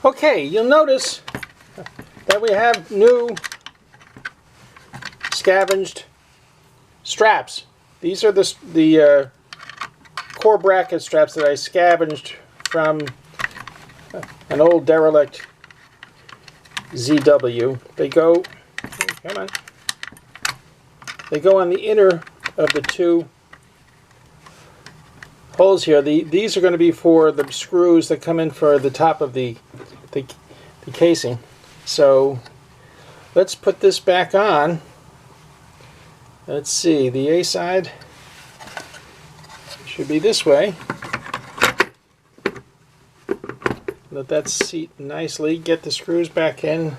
Okay, you'll notice that we have new scavenged straps. These are the core bracket straps that I scavenged from an old derelict ZW. They go, come on, they go on the inner of the two holes here. These are going to be for the screws that come in for the top of the casing. So let's put this back on. Let's see, the A side should be this way. Let that seat nicely. Get the screws back in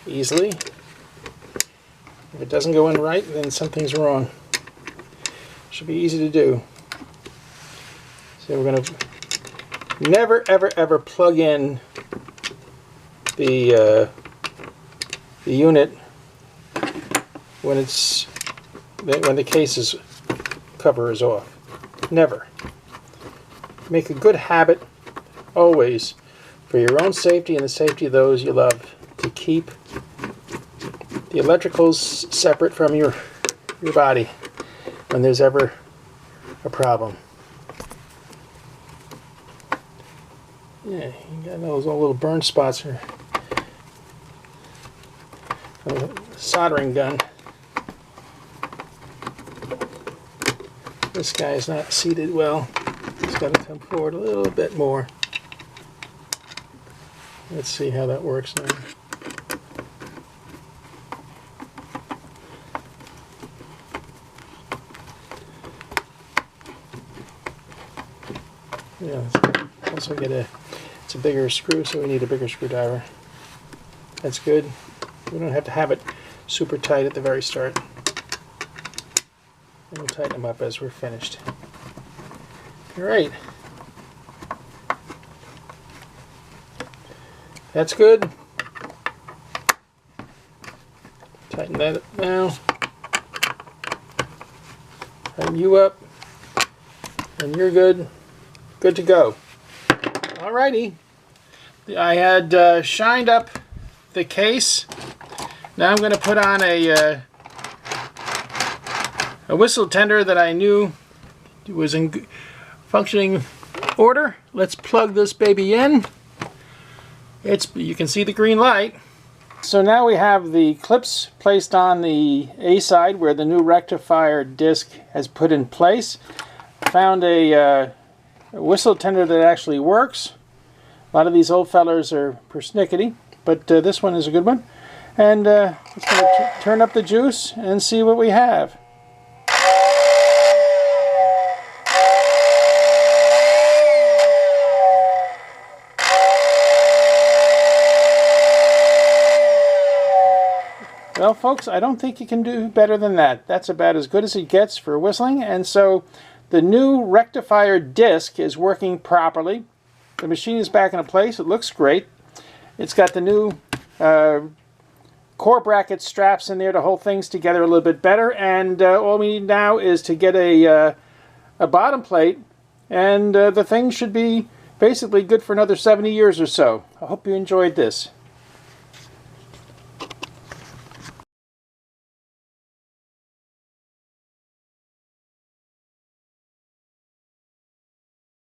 easily. If it doesn't go in right, then something's wrong. Should be easy to do. So we're going to never, ever, ever plug in the unit when the case's cover is off. Never. Make a good habit always, for your own safety and the safety of those you love, to keep the electricals separate from your body when there's ever a problem. Yeah, you got those little burn spots here. A soldering gun. This guy is not seated well. He's got to come forward a little bit more. Let's see how that works now. Yeah, let's also get it's a bigger screw, so we need a bigger screwdriver. That's good. We don't have to have it super tight at the very start. And we'll tighten them up as we're finished. Alright. That's good. Tighten that up now. Tighten you up. And you're good. Good to go. Alrighty. I had shined up the case. Now I'm going to put on a whistle tender that I knew was in functioning order. Let's plug this baby in. You can see the green light. So now we have the clips placed on the A side where the new rectifier disc has put in place. Found a whistle tender that actually works. A lot of these old fellers are persnickety, but this one is a good one. And let's turn up the juice and see what we have. Well, folks, I don't think you can do better than that. That's about as good as it gets for whistling. And so the new rectifier disc is working properly. The machine is back into place. It looks great. It's got the new core bracket straps in there to hold things together a little bit better. And all we need now is to get a bottom plate. And the thing should be basically good for another 70 years or so. I hope you enjoyed this.